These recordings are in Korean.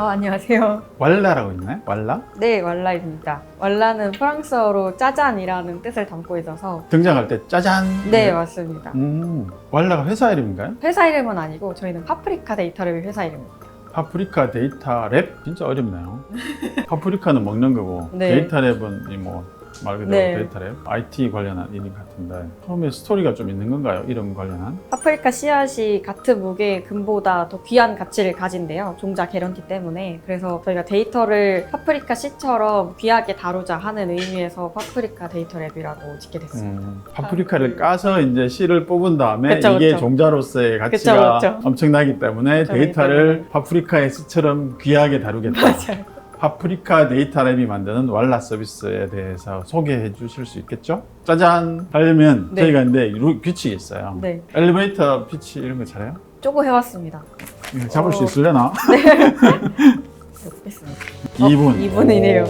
안녕하세요. 왈라라고 있나요? 왈라? 네, 왈라입니다. 왈라는 프랑스어로 짜잔이라는 뜻을 담고 있어서 등장할 때 짜잔! 네, 맞습니다. 왈라가 회사 이름인가요? 회사 이름은 아니고 저희는 파프리카 데이터랩이 회사 이름입니다. 파프리카 데이터 랩? 진짜 어렵네요. 파프리카는 먹는 거고 네. 데이터 랩은 말 그대로 네. 데이터 랩, IT 관련한 이름 같은데 처음에 스토리가 좀 있는 건가요? 이름 관련한? 파프리카 씨앗이 같은 무게의 금보다 더 귀한 가치를 가진대요. 종자 개런티 때문에. 그래서 저희가 데이터를 파프리카 씨처럼 귀하게 다루자 하는 의미에서 파프리카 데이터랩이라고 짓게 됐습니다. 파프리카를 까서 이제 씨를 뽑은 다음에 그쵸, 이게 그쵸. 종자로서의 가치가 그쵸. 엄청나기 때문에 그쵸, 데이터를 파프리카의 씨처럼 귀하게 다루겠다. 맞아요. 파프리카 데이터 랩이 만드는 왈라 서비스에 대해서 소개해 주실 수 있겠죠? 짜잔! 하려면 네. 저희가 근데 규칙이 있어요. 네, 엘리베이터 피치 이런 거 잘해요? 쪼고 해왔습니다. 이거 잡을 수 있으려나? 해보겠습니다. 2분. 2분이네요.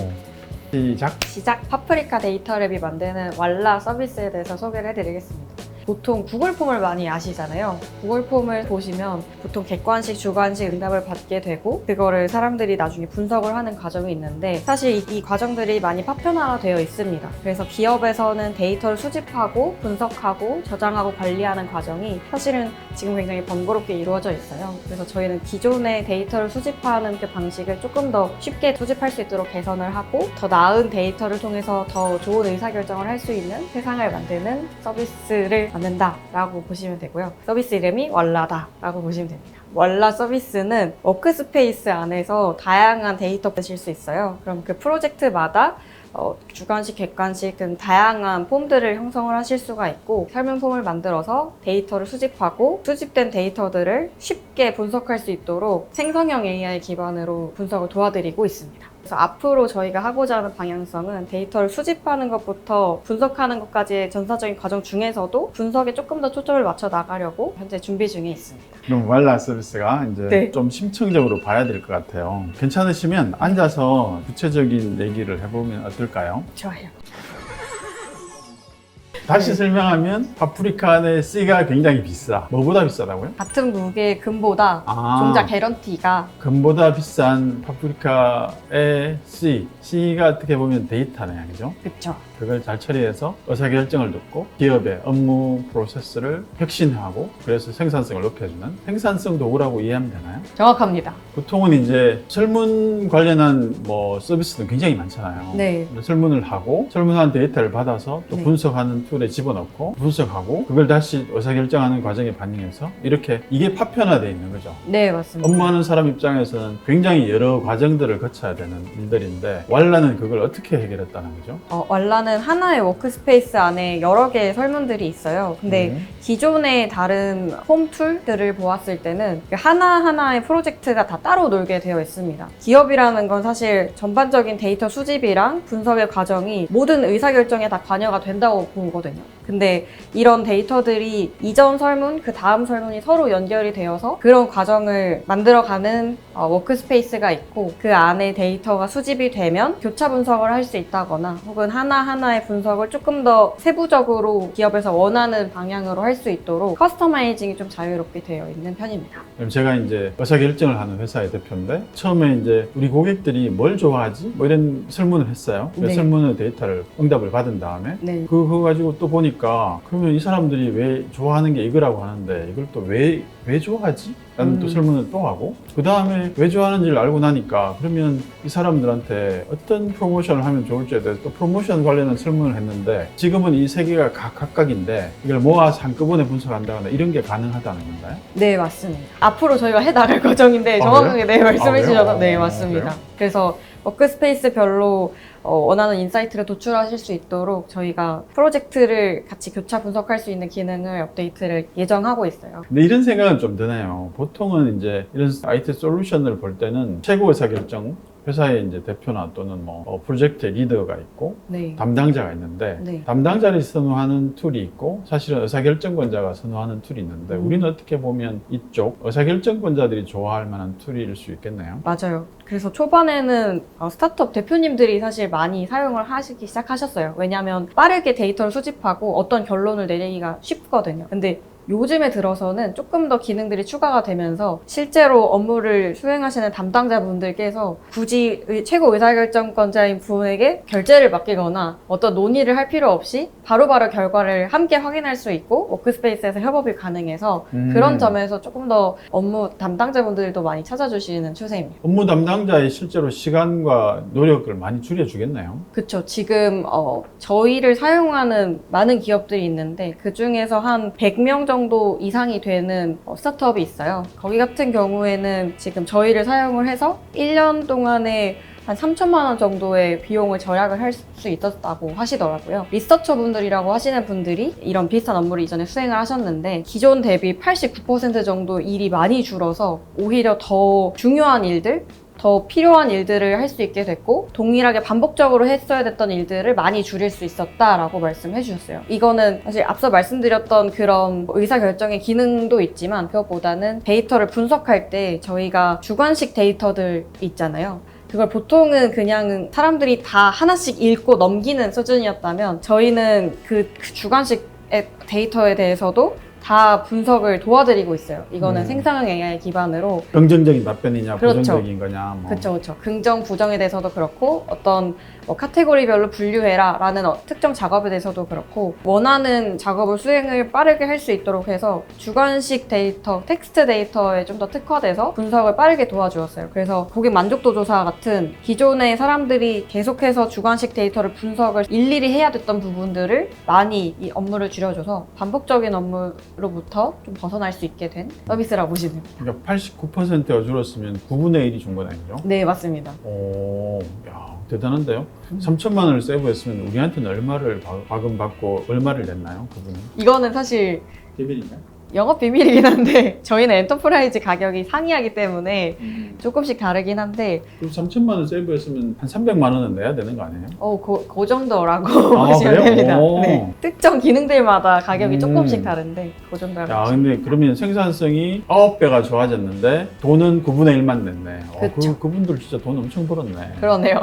시작. 시작! 파프리카 데이터랩이 만드는 왈라 서비스에 대해서 소개를 해드리겠습니다. 보통 구글 폼을 많이 아시잖아요. 구글 폼을 보시면 보통 객관식, 주관식 응답을 받게 되고 그거를 사람들이 나중에 분석을 하는 과정이 있는데 사실 이 과정들이 많이 파편화되어 있습니다. 그래서 기업에서는 데이터를 수집하고 분석하고 저장하고 관리하는 과정이 사실은 지금 굉장히 번거롭게 이루어져 있어요. 그래서 저희는 기존의 데이터를 수집하는 그 방식을 조금 더 쉽게 수집할 수 있도록 개선을 하고 더 나은 데이터를 통해서 더 좋은 의사결정을 할 수 있는 세상을 만드는 서비스를 만든다라고 보시면 되고요. 서비스 이름이 왈라다라고 보시면 됩니다. 왈라 서비스는 워크스페이스 안에서 다양한 데이터 보실 수 있어요. 그럼 그 프로젝트마다 주관식, 객관식 등 다양한 폼들을 형성을 하실 수가 있고 설문 폼을 만들어서 데이터를 수집하고 수집된 데이터들을 쉽게 분석할 수 있도록 생성형 AI 기반으로 분석을 도와드리고 있습니다. 그래서 앞으로 저희가 하고자 하는 방향성은 데이터를 수집하는 것부터 분석하는 것까지의 전사적인 과정 중에서도 분석에 조금 더 초점을 맞춰 나가려고 현재 준비 중에 있습니다. 그럼 왈라 서비스가 이제 네. 좀 심층적으로 봐야 될 것 같아요. 괜찮으시면 앉아서 구체적인 얘기를 해보면 어떨까요? 좋아요. 다시 설명하면 파프리카 내 C가 굉장히 비싸. 뭐보다 비싸다고요? 같은 무게의 금보다 종자 개런티가 금보다 비싼 파프리카의 C가 어떻게 보면 데이터네요, 그죠? 그쵸. 그걸 잘 처리해서 의사결정을 돕고 기업의 업무 프로세스를 혁신하고 그래서 생산성을 높여주는 생산성 도구라고 이해하면 되나요? 정확합니다. 보통은 이제 설문 관련한 서비스는 굉장히 많잖아요. 네. 설문을 하고 설문한 데이터를 받아서 또 네. 분석하는 툴에 집어넣고 분석하고 그걸 다시 의사결정하는 과정에 반영해서 이렇게 이게 파편화되어 있는 거죠. 네, 맞습니다. 업무하는 사람 입장에서는 굉장히 여러 과정들을 거쳐야 되는 일들인데 왈라는 그걸 어떻게 해결했다는 거죠? 왈라는 하나의 워크스페이스 안에 여러 개의 설문들이 있어요. 근데 기존의 다른 홈 툴들을 보았을 때는 하나하나의 프로젝트가 다 따로 놀게 되어 있습니다. 기업이라는 건 사실 전반적인 데이터 수집이랑 분석의 과정이 모든 의사결정에 다 관여가 된다고 보거든요. 근데 이런 데이터들이 이전 설문, 그 다음 설문이 서로 연결이 되어서 그런 과정을 만들어가는 워크스페이스가 있고 그 안에 데이터가 수집이 되면 교차 분석을 할 수 있다거나 혹은 하나하나의 분석을 조금 더 세부적으로 기업에서 원하는 방향으로 할 수 있도록 커스터마이징이 좀 자유롭게 되어 있는 편입니다. 그럼 제가 이제 의사결정을 하는 회사의 대표인데 처음에 이제 우리 고객들이 뭘 좋아하지? 이런 설문을 했어요. 그 네. 설문의 데이터를 응답을 받은 다음에 네. 그거 가지고 또 보니까 그러면 이 사람들이 왜 좋아하는 게 이거라고 하는데 이걸 또 왜 좋아하지? 라는 또 설문을 또 하고 그 다음에 왜 좋아하는지를 알고 나니까 그러면 이 사람들한테 어떤 프로모션을 하면 좋을지에 대해서 또 프로모션 관련한 설문을 했는데 지금은 이 세 개가 각각인데 이걸 모아서 한꺼번에 분석한다거나 이런 게 가능하다는 건가요? 네, 맞습니다. 앞으로 저희가 해나갈 과정인데 정확하게 네, 말씀해 주셔서 네, 맞습니다. 그래요? 그래서 워크스페이스별로 원하는 인사이트를 도출하실 수 있도록 저희가 프로젝트를 같이 교차 분석할 수 있는 기능을 업데이트를 예정하고 있어요. 근데 이런 생각은 좀 드네요. 보통은 이제 이런 IT 솔루션을 볼 때는 최고 의사결정 회사의 이제 대표나 또는 프로젝트의 리더가 있고 네. 담당자가 있는데 네. 담당자를 선호하는 툴이 있고 사실은 의사결정권자가 선호하는 툴이 있는데 우리는 어떻게 보면 이쪽 의사결정권자들이 좋아할 만한 툴일 수 있겠네요. 맞아요. 그래서 초반에는 스타트업 대표님들이 사실 많이 사용을 하시기 시작하셨어요. 왜냐하면 빠르게 데이터를 수집하고 어떤 결론을 내리기가 쉽거든요. 근데 요즘에 들어서는 조금 더 기능들이 추가가 되면서 실제로 업무를 수행하시는 담당자분들께서 굳이 최고 의사결정권자인 분에게 결제를 맡기거나 어떤 논의를 할 필요 없이 바로바로 결과를 함께 확인할 수 있고 워크스페이스에서 협업이 가능해서 그런 점에서 조금 더 업무 담당자분들도 많이 찾아주시는 추세입니다. 업무 담당자의 실제로 시간과 노력을 많이 줄여주겠네요. 그쵸. 지금 저희를 사용하는 많은 기업들이 있는데 그 중에서 한 100명 정도 이상이 되는 스타트업이 있어요. 거기 같은 경우에는 지금 저희를 사용을 해서 1년 동안에 한 3천만 원 정도의 비용을 절약을 할 수 있었다고 하시더라고요. 리서처 분들이라고 하시는 분들이 이런 비슷한 업무를 이전에 수행을 하셨는데 기존 대비 89% 정도 일이 많이 줄어서 오히려 더 중요한 일들, 더 필요한 일들을 할 수 있게 됐고 동일하게 반복적으로 했어야 됐던 일들을 많이 줄일 수 있었다라고 말씀해 주셨어요. 이거는 사실 앞서 말씀드렸던 그런 의사결정의 기능도 있지만 그것보다는 데이터를 분석할 때 저희가 주관식 데이터들 있잖아요. 그걸 보통은 그냥 사람들이 다 하나씩 읽고 넘기는 수준이었다면 저희는 그 주관식 데이터에 대해서도 다 분석을 도와드리고 있어요. 이거는 생성형 AI 기반으로 긍정적인 답변이냐, 그렇죠. 부정적인 거냐. 뭐. 그렇죠. 긍정, 부정에 대해서도 그렇고 어떤 카테고리별로 분류해라 라는 특정 작업에 대해서도 그렇고 원하는 작업을 수행을 빠르게 할 수 있도록 해서 주관식 데이터, 텍스트 데이터에 좀 더 특화돼서 분석을 빠르게 도와주었어요. 그래서 고객 만족도 조사 같은 기존의 사람들이 계속해서 주관식 데이터를 분석을 일일이 해야 됐던 부분들을 많이 이 업무를 줄여줘서 반복적인 업무로부터 좀 벗어날 수 있게 된 서비스라고 보시면 됩니다. 그러니까 89%가 줄었으면 9분의 1이 준 거네요. 네, 맞습니다. 오, 야, 대단한데요? 3천만 원을 세이브했으면 우리한테는 얼마를 과금받고 얼마를 냈나요? 그분은? 이거는 사실 비밀인가요? 영업 비밀이긴 한데 저희는 엔터프라이즈 가격이 상이하기 때문에 조금씩 다르긴 한데 그럼 3천만 원 세이브했으면 한 300만 원은 내야 되는 거 아니에요? 그 정도라고 아, 보시면 그래요? 됩니다. 오. 네. 특정 기능들마다 가격이 조금씩 다른데 그 정도라고 야, 보시면 근데 그러면 생산성이 9배가 좋아졌는데 돈은 9분의 1만 냈네. 그쵸. 그분들 진짜 돈 엄청 벌었네. 그러네요.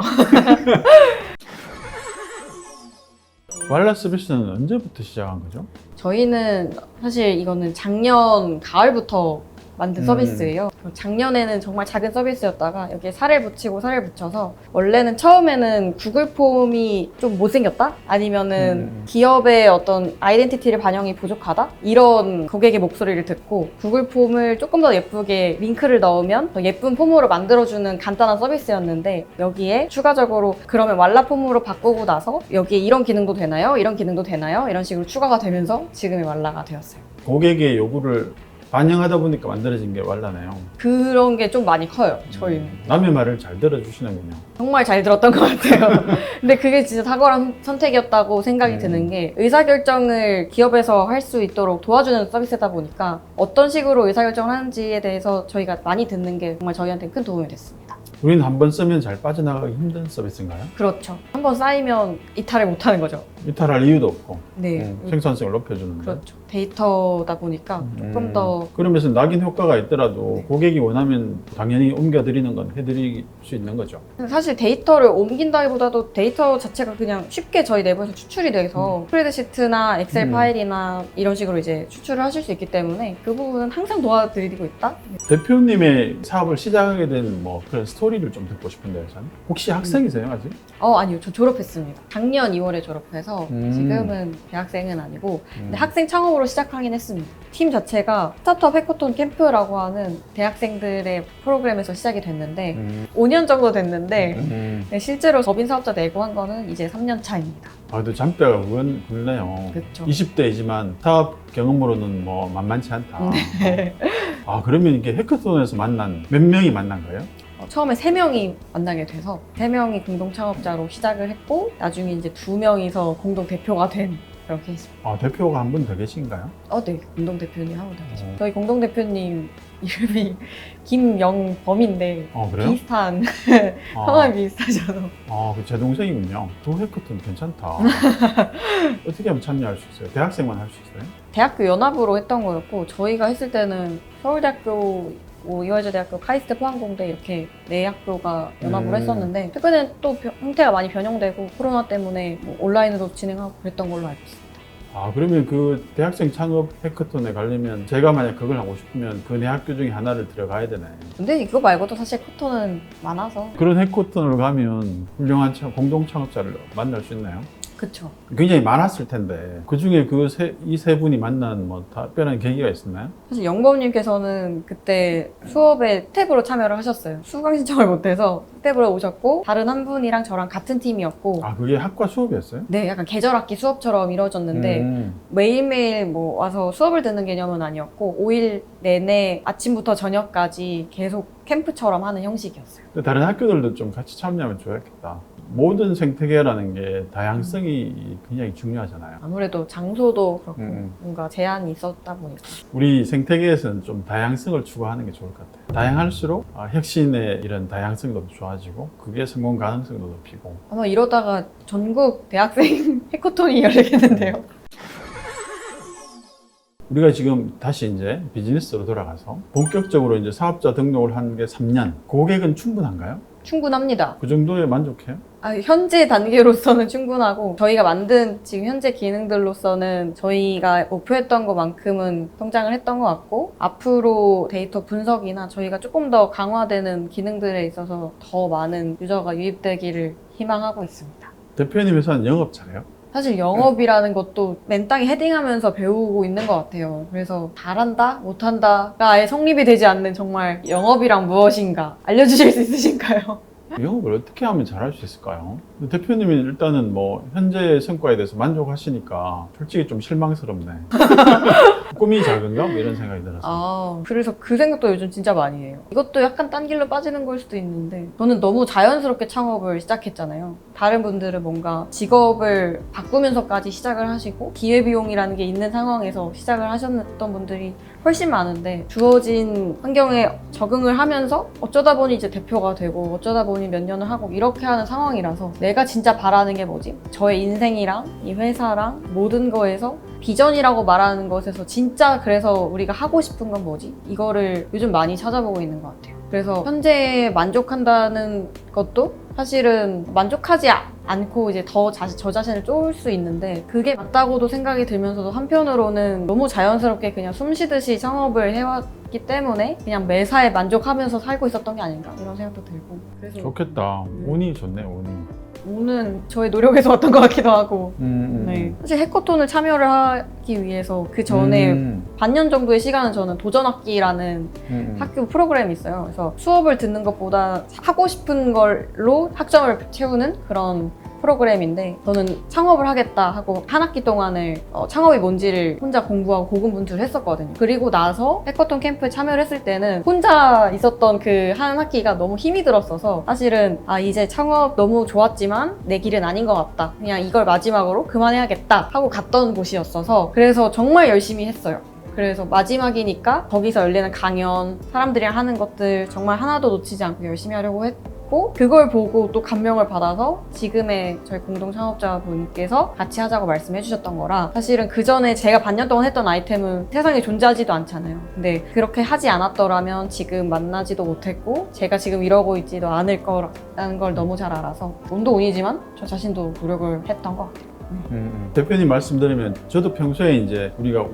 왈라 서비스는 언제부터 시작한 거죠? 저희는 사실 이거는 작년 가을부터 만든 서비스예요. 작년에는 정말 작은 서비스였다가 여기에 살을 붙여서 원래는 처음에는 구글 폼이 좀 못생겼다? 아니면은 기업의 어떤 아이덴티티를 반영이 부족하다? 이런 고객의 목소리를 듣고 구글 폼을 조금 더 예쁘게 링크를 넣으면 더 예쁜 폼으로 만들어주는 간단한 서비스였는데 여기에 추가적으로 그러면 왈라 폼으로 바꾸고 나서 여기에 이런 기능도 되나요? 이런 기능도 되나요? 이런 식으로 추가가 되면서 지금의 왈라가 되었어요. 고객의 요구를 반영하다 보니까 만들어진 게 왈라네요. 그런 게 좀 많이 커요, 저희는. 남의 말을 잘 들어주시는군요. 정말 잘 들었던 것 같아요. 근데 그게 진짜 탁월한 선택이었다고 생각이 드는 게 의사결정을 기업에서 할 수 있도록 도와주는 서비스다 보니까 어떤 식으로 의사결정을 하는지에 대해서 저희가 많이 듣는 게 정말 저희한테 큰 도움이 됐습니다. 우리는 한번 쓰면 잘 빠져나가기 힘든 서비스인가요? 그렇죠. 한번 쌓이면 이탈을 못하는 거죠. 이탈할 이유도 없고 네. 생산성을 높여주는데. 그렇죠. 데이터다 보니까 조금 더 그러면서 낙인 효과가 있더라도 고객이 원하면 당연히 옮겨드리는 건 해드릴 수 있는 거죠. 사실 데이터를 옮긴다기보다도 데이터 자체가 그냥 쉽게 저희 내부에서 추출이 돼서 스프레드시트나 엑셀 파일이나 이런 식으로 이제 추출을 하실 수 있기 때문에 그 부분은 항상 도와드리고 있다? 대표님의 사업을 시작하게 된 뭐 그런 스토리를 좀 듣고 싶은데요, 저는. 혹시 학생이세요, 아직? 아니요. 저 졸업했습니다. 작년 2월에 졸업해서 지금은 대학생은 아니고 근데 학생 창업으로 시작하긴 했습니다. 팀 자체가 스타트업 해커톤 캠프라고 하는 대학생들의 프로그램에서 시작이 됐는데 5년 정도 됐는데 네, 실제로 법인 사업자 내고 한 거는 이제 3년 차입니다. 아, 근데 잔뼈가 굵네요. 그렇죠. 20대이지만 사업 경험으로는 뭐 만만치 않다. 네. 아, 그러면 이게 해커톤에서 만난 몇 명이 만난 거예요? 처음에 3명이 만나게 돼서 3명이 공동 창업자로 시작을 했고 나중에 이제 2명이서 공동 대표가 된 그런 케이스입니다. 아, 대표가 한 분 더 계신가요? 네. 공동 대표님 한 분 더 계시죠. 저희 공동 대표님 이름이 김영범인데 그래요? 비슷한 아, 성함이 비슷하셔서 제 동생이군요. 또 해커톤 괜찮다. 어떻게 하면 참여할 수 있어요? 대학생만 할 수 있어요? 대학교 연합으로 했던 거였고 저희가 했을 때는 서울대학교 이화여자대학교 카이스트 포항공대 이렇게 네 학교가 연합으로 했었는데 최근에 또 형태가 많이 변형되고 코로나 때문에 뭐 온라인으로 진행하고 그랬던 걸로 알고 있습니다. 아, 그러면 그 대학생 창업 해커톤에 가려면 제가 만약 그걸 하고 싶으면 그 내 학교 중에 하나를 들어가야 되네. 근데 이거 말고도 사실 커톤은 많아서. 그런 해커톤을 가면 훌륭한 공동 창업자를 만날 수 있나요? 그쵸. 굉장히 많았을 텐데 그 중에 이 세 분이 만난 뭐 특별한 계기가 있었나요? 사실 영범님께서는 그때 수업에 스텝으로 참여를 하셨어요. 수강 신청을 못해서 스텝으로 오셨고, 다른 한 분이랑 저랑 같은 팀이었고, 아, 그게 학과 수업이었어요? 네, 약간 계절학기 수업처럼 이루어졌는데 매일매일 뭐 와서 수업을 듣는 개념은 아니었고 5일 내내 아침부터 저녁까지 계속 캠프처럼 하는 형식이었어요. 근데 다른 학교들도 좀 같이 참여하면 좋았겠다. 모든 생태계라는 게 다양성이 굉장히 중요하잖아요. 아무래도 장소도 그렇고 음. 뭔가 제한이 있었다 보니까. 우리 생태계에서는 좀 다양성을 추구하는 게 좋을 것 같아요. 다양할수록 혁신의 이런 다양성도 좋아지고 그게 성공 가능성도 높이고. 아마 이러다가 전국 대학생 해커톤이 열리겠는데요. 우리가 지금 다시 이제 비즈니스로 돌아가서 본격적으로 이제 사업자 등록을 한 게 3년. 고객은 충분한가요? 충분합니다. 그 정도에 만족해요? 현재 단계로서는 충분하고, 저희가 만든 지금 현재 기능들로서는 저희가 목표했던 것만큼은 성장을 했던 것 같고, 앞으로 데이터 분석이나 저희가 조금 더 강화되는 기능들에 있어서 더 많은 유저가 유입되기를 희망하고 있습니다. 대표님 회사는 영업 잘해요? 사실 영업이라는 것도 맨땅에 헤딩하면서 배우고 있는 것 같아요. 그래서 잘한다, 못한다가 아예 성립이 되지 않는, 정말 영업이란 무엇인가 알려주실 수 있으신가요? 영업을 어떻게 하면 잘할 수 있을까요? 대표님이 일단은 뭐 현재 성과에 대해서 만족하시니까 솔직히 좀 실망스럽네. 꿈이 작은가? 뭐 이런 생각이 들었어요. 그래서 그 생각도 요즘 진짜 많이 해요. 이것도 약간 딴 길로 빠지는 걸 수도 있는데, 저는 너무 자연스럽게 창업을 시작했잖아요. 다른 분들은 뭔가 직업을 바꾸면서까지 시작을 하시고 기회비용이라는 게 있는 상황에서 시작을 하셨던 분들이 훨씬 많은데, 주어진 환경에 적응을 하면서 어쩌다 보니 이제 대표가 되고 어쩌다 보니 몇 년을 하고 이렇게 하는 상황이라서, 내가 진짜 바라는 게 뭐지? 저의 인생이랑 이 회사랑 모든 거에서 비전이라고 말하는 것에서 진짜 그래서 우리가 하고 싶은 건 뭐지? 이거를 요즘 많이 찾아보고 있는 것 같아요. 그래서 현재 만족한다는 것도 사실은 만족하지 않고 이제 더 저 자신을 쫓을 수 있는데, 그게 맞다고도 생각이 들면서도 한편으로는 너무 자연스럽게 그냥 숨 쉬듯이 창업을 해왔기 때문에 그냥 매사에 만족하면서 살고 있었던 게 아닌가 이런 생각도 들고. 그래서 좋겠다. 운이 좋네, 운이. 오는 저의 노력에서 왔던 것 같기도 하고. 네. 사실 해커톤을 참여를 하기 위해서 그 전에 반년 정도의 시간은 저는 도전학기라는 학교 프로그램이 있어요. 그래서 수업을 듣는 것보다 하고 싶은 걸로 학점을 채우는 그런 프로그램인데, 저는 창업을 하겠다 하고 한 학기 동안을 창업이 뭔지를 혼자 공부하고 고군분투를 했었거든요. 그리고 나서 해커톤 캠프에 참여를 했을 때는 혼자 있었던 그 한 학기가 너무 힘이 들었어서, 사실은 이제 창업 너무 좋았지만 내 길은 아닌 것 같다, 그냥 이걸 마지막으로 그만해야겠다 하고 갔던 곳이었어서, 그래서 정말 열심히 했어요. 그래서 마지막이니까 거기서 열리는 강연, 사람들이랑 하는 것들 정말 하나도 놓치지 않고 열심히 하려고 했고, 그걸 보고 또 감명을 받아서 지금의 저희 공동 창업자분께서 같이 하자고 말씀해 주셨던 거라, 사실은 그 전에 제가 반년 동안 했던 아이템은 세상에 존재하지도 않잖아요. 근데 그렇게 하지 않았더라면 지금 만나지도 못했고 제가 지금 이러고 있지도 않을 거라는 걸 너무 잘 알아서, 운도 운이지만 저 자신도 노력을 했던 것 같아요. 대표님 말씀 들으면 저도 평소에 이제 우리가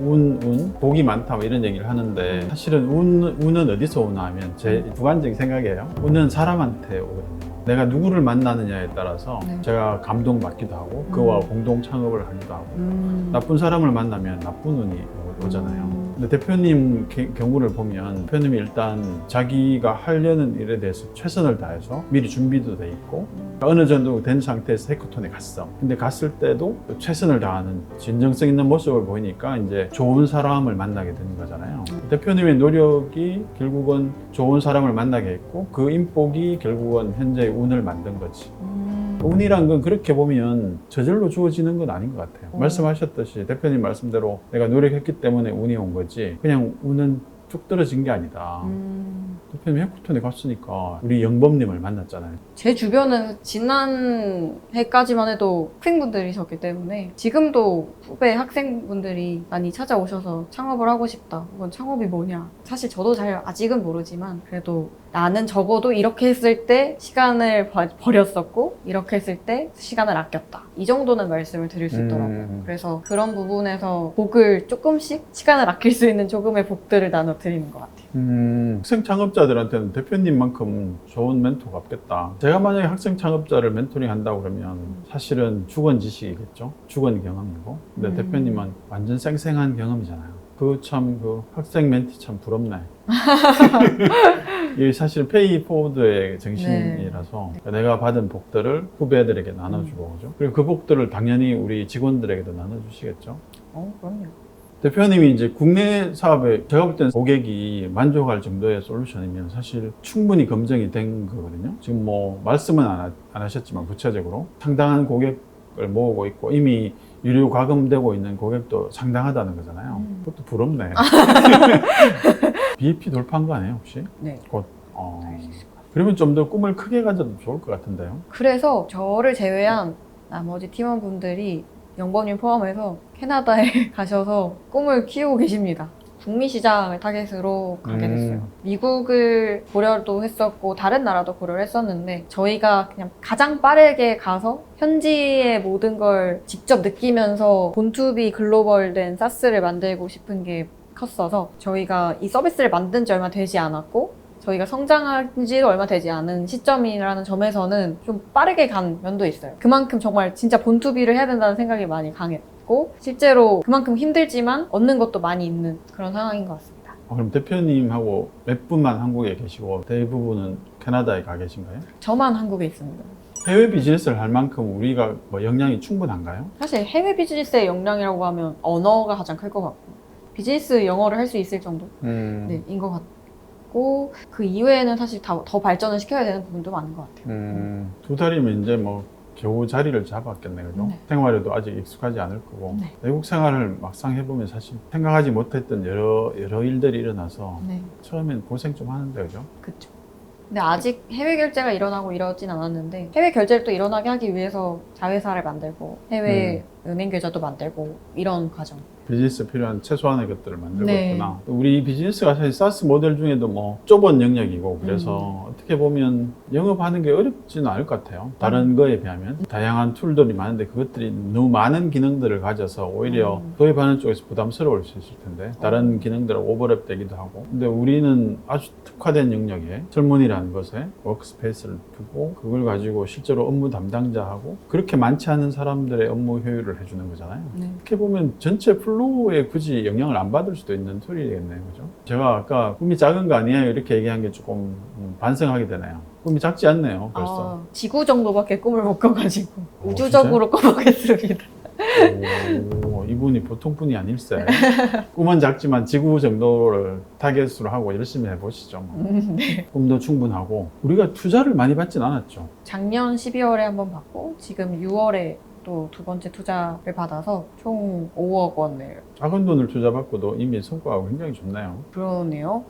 복이 많다 뭐 이런 얘기를 하는데, 사실은 운은 어디서 오나 하면 제 주관적인 생각이에요. 운은 사람한테 오거든요. 내가 누구를 만나느냐에 따라서 제가 감동받기도 하고 그와 공동 창업을 하기도 하고, 나쁜 사람을 만나면 나쁜 운이 오잖아요. 근데 대표님 경우를 보면 대표님이 일단 자기가 하려는 일에 대해서 최선을 다해서 미리 준비도 돼 있고 어느 정도 된 상태에서 해커톤에 갔어. 근데 갔을 때도 최선을 다하는 진정성 있는 모습을 보이니까 이제 좋은 사람을 만나게 되는 거잖아요. 대표님의 노력이 결국은 좋은 사람을 만나게 했고 그 인복이 결국은 현재의 운을 만든 거지. 운이란 건 그렇게 보면 저절로 주어지는 건 아닌 것 같아요. 말씀하셨듯이 대표님 말씀대로 내가 노력했기 때문에 운이 온 거지, 그냥 운은 쭉 떨어진 게 아니다. 대표님 해커톤에 갔으니까 우리 영범님을 만났잖아요. 제 주변은 지난해까지만 해도 학생분들이셨기 때문에 지금도 후배 학생분들이 많이 찾아오셔서 창업을 하고 싶다, 혹은 창업이 뭐냐, 사실 저도 잘 아직은 모르지만 그래도 나는 적어도 이렇게 했을 때 시간을 버렸었고 이렇게 했을 때 시간을 아꼈다. 이 정도는 말씀을 드릴 수 있더라고요. 그래서 그런 부분에서 복을 조금씩 시간을 아낄 수 있는 조금의 복들을 나눠 드리는 것 같아요. 학생 창업자들한테는 대표님만큼 좋은 멘토가 없겠다. 제가 만약에 학생 창업자를 멘토링 한다고 그러면 사실은 죽은 지식이겠죠. 죽은 경험이고. 근데 대표님은 완전 쌩쌩한 경험이잖아요. 그 학생 멘티 참 부럽네. 이게 사실 페이 포워드의 정신이라서 내가 받은 복들을 후배들에게 나눠주고 그죠? 그리고 그 복들을 당연히 우리 직원들에게도 나눠주시겠죠. 그럼요. 대표님이 이제 국내 사업에 제가 볼 때는 고객이 만족할 정도의 솔루션이면 사실 충분히 검증이 된 거거든요. 지금 뭐 말씀은 안 하셨지만 구체적으로 상당한 고객을 모으고 있고 이미 유료 과금되고 있는 고객도 상당하다는 거잖아요. 그것도 부럽네. BEP 돌파한 거 아니에요 혹시? 네. 곧. 그러면 좀 더 꿈을 크게 가져도 좋을 것 같은데요. 그래서 저를 제외한 나머지 팀원분들이 영범님 포함해서 캐나다에 가셔서 꿈을 키우고 계십니다. 북미 시장을 타겟으로 가게 됐어요. 미국을 고려도 했었고 다른 나라도 고려를 했었는데 저희가 그냥 가장 빠르게 가서 현지의 모든 걸 직접 느끼면서 본투비 글로벌된 사스를 만들고 싶은 게 컸어서 저희가 이 서비스를 만든 지 얼마 되지 않았고 저희가 성장한 지도 얼마 되지 않은 시점이라는 점에서는 좀 빠르게 간 면도 있어요. 그만큼 정말 진짜 본투비를 해야 된다는 생각이 많이 강했고 실제로 그만큼 힘들지만 얻는 것도 많이 있는 그런 상황인 것 같습니다. 그럼 대표님하고 몇 분만 한국에 계시고 대부분은 캐나다에 가 계신가요? 저만 한국에 있습니다. 해외 비즈니스를 할 만큼 우리가 뭐 역량이 충분한가요? 사실 해외 비즈니스의 역량이라고 하면 언어가 가장 클 것 같고 비즈니스 영어를 할 수 있을 정도 인 것 같고 그 이외에는 사실 더 발전을 시켜야 되는 부분도 많은 것 같아요. 2달이면 이제 뭐 겨우 자리를 잡았겠네, 그죠? 네. 생활에도 아직 익숙하지 않을 거고 네. 외국 생활을 막상 해보면 사실 생각하지 못했던 여러 일들이 일어나서 네, 처음엔 고생 좀 하는데, 그죠? 그렇죠. 근데 아직 해외 결제가 일어나고 이러진 않았는데 해외 결제를 또 일어나게 하기 위해서 자회사를 만들고 해외 은행 계좌도 만들고 이런 과정. 비즈니스 필요한 최소한의 것들을 만들고 네. 있구나. 우리 비즈니스가 사실 사스 모델 중에도 뭐 좁은 영역이고 그래서 어떻게 보면 영업하는 게 어렵지는 않을 것 같아요. 다른 거에 비하면 다양한 툴들이 많은데 그것들이 너무 많은 기능들을 가져서 오히려 도입하는 쪽에서 부담스러울 수 있을 텐데 다른 기능들은 오버랩 되기도 하고 근데 우리는 아주 특화된 영역에 설문이라는 것에 워크스페이스를 두고 그걸 가지고 실제로 업무 담당자하고 그렇게 많지 않은 사람들의 업무 효율을 해주는 거잖아요. 네. 어떻게 보면 전체 플로우에 굳이 영향을 안 받을 수도 있는 툴이겠네요. 그죠? 제가 아까 꿈이 작은 거 아니에요? 이렇게 얘기한 게 조금 반성하게 되네요. 꿈이 작지 않네요, 벌써. 지구 정도밖에 꿈을 못 꿔가지고 오, 우주적으로 꿔보겠습니다. 오, 이분이 보통 분이 아닐세. 꿈은 작지만 지구 정도를 타겟으로 하고 열심히 해보시죠. 뭐. 네. 꿈도 충분하고 우리가 투자를 많이 받진 않았죠. 작년 12월에 한번 받고 지금 6월에 또 두 번째 투자를 받아서 총 5억 원을. 작은 돈을 투자받고도 이미 성과가 굉장히 좋네요. 그러네요.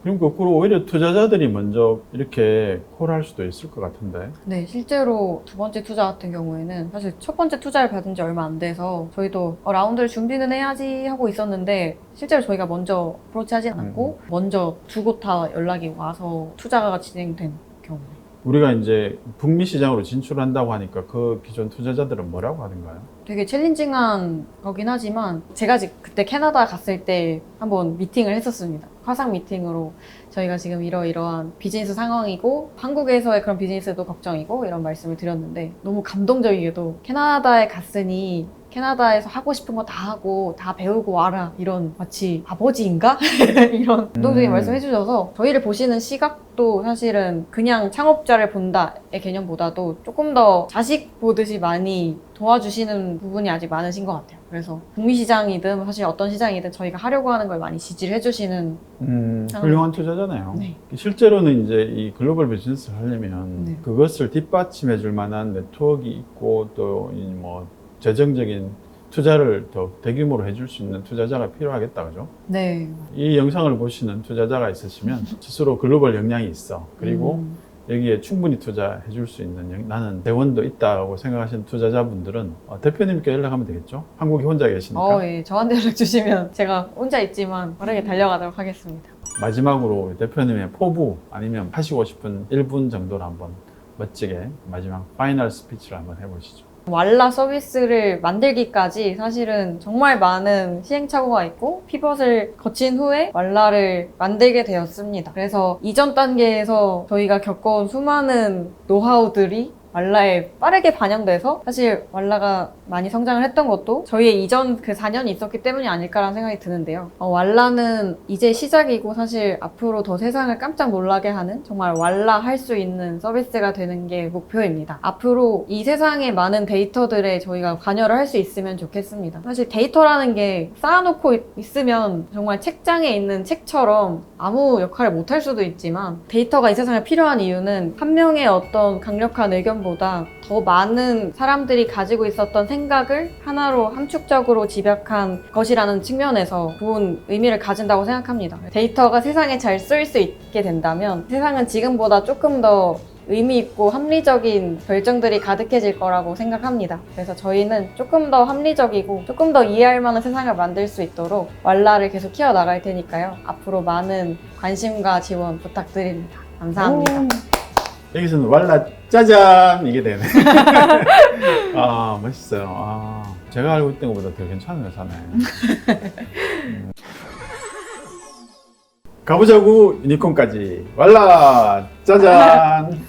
그럼 거꾸로 오히려 투자자들이 먼저 이렇게 콜할 수도 있을 것 같은데. 네, 실제로 두 번째 투자 같은 경우에는 사실 첫 번째 투자를 받은 지 얼마 안 돼서 저희도 라운드를 준비는 해야지 하고 있었는데 실제로 저희가 먼저 어프로치하진 않고 먼저 두 곳 다 연락이 와서 투자가 진행된 경우. 우리가 이제 북미 시장으로 진출한다고 하니까 그 기존 투자자들은 뭐라고 하던가요? 되게 챌린징한 거긴 하지만 제가 그때 캐나다 갔을 때 한번 미팅을 했었습니다. 화상 미팅으로 저희가 지금 이러이러한 비즈니스 상황이고 한국에서의 그런 비즈니스도 걱정이고 이런 말씀을 드렸는데 너무 감동적이게도 캐나다에 갔으니 캐나다에서 하고 싶은 거 다 하고 다 배우고 와라 이런 마치 아버지인가? 이런 감동적인 말씀 해주셔서 저희를 보시는 시각도 사실은 그냥 창업자를 본다의 개념보다도 조금 더 자식 보듯이 많이 도와주시는 부분이 아직 많으신 것 같아요. 그래서 북미 시장이든 사실 어떤 시장이든 저희가 하려고 하는 걸 많이 지지를 해주시는 훌륭한 투자잖아요. 네. 실제로는 이제 이 글로벌 비즈니스를 하려면 네. 그것을 뒷받침해 줄 만한 네트워크가 있고 또 뭐 재정적인 투자를 더 대규모로 해줄 수 있는 투자자가 필요하겠다, 그죠? 네. 이 영상을 보시는 투자자가 있으시면 스스로 글로벌 역량이 있어. 그리고 여기에 충분히 투자해 줄 수 있는 나는 대원도 있다고 생각하시는 투자자분들은 대표님께 연락하면 되겠죠? 한국에 혼자 계시니까. 예. 저한테 연락 주시면 제가 혼자 있지만 빠르게 달려가도록 하겠습니다. 마지막으로 대표님의 포부 아니면 하시고 싶은 1분 정도로 한번 멋지게 마지막 파이널 스피치를 한번 해보시죠. 왈라 서비스를 만들기까지 사실은 정말 많은 시행착오가 있고 피벗을 거친 후에 왈라를 만들게 되었습니다. 그래서 이전 단계에서 저희가 겪어온 수많은 노하우들이 왈라에 빠르게 반영돼서 사실 왈라가 많이 성장을 했던 것도 저희의 이전 그 4년이 있었기 때문이 아닐까라는 생각이 드는데요. 왈라는 이제 시작이고 사실 앞으로 더 세상을 깜짝 놀라게 하는 정말 왈라 할 수 있는 서비스가 되는 게 목표입니다. 앞으로 이 세상에 많은 데이터들에 저희가 관여를 할 수 있으면 좋겠습니다. 사실 데이터라는 게 쌓아놓고 있으면 정말 책장에 있는 책처럼 아무 역할을 못 할 수도 있지만 데이터가 이 세상에 필요한 이유는 한 명의 어떤 강력한 의견보다 더 많은 사람들이 가지고 있었던 생각을 하나로 함축적으로 집약한 것이라는 측면에서 좋은 의미를 가진다고 생각합니다. 데이터가 세상에 잘 쓰일 수 있게 된다면 세상은 지금보다 조금 더 의미 있고 합리적인 결정들이 가득해질 거라고 생각합니다. 그래서 저희는 조금 더 합리적이고 조금 더 이해할 만한 세상을 만들 수 있도록 왈라를 계속 키워나갈 테니까요. 앞으로 많은 관심과 지원 부탁드립니다. 감사합니다. 여기서는 왈라 짜잔 이게 되네. 아 멋있어요. 아, 제가 알고 있던 것보다 더 괜찮은 회사네. 가보자고 유니콘까지 왈라 짜잔.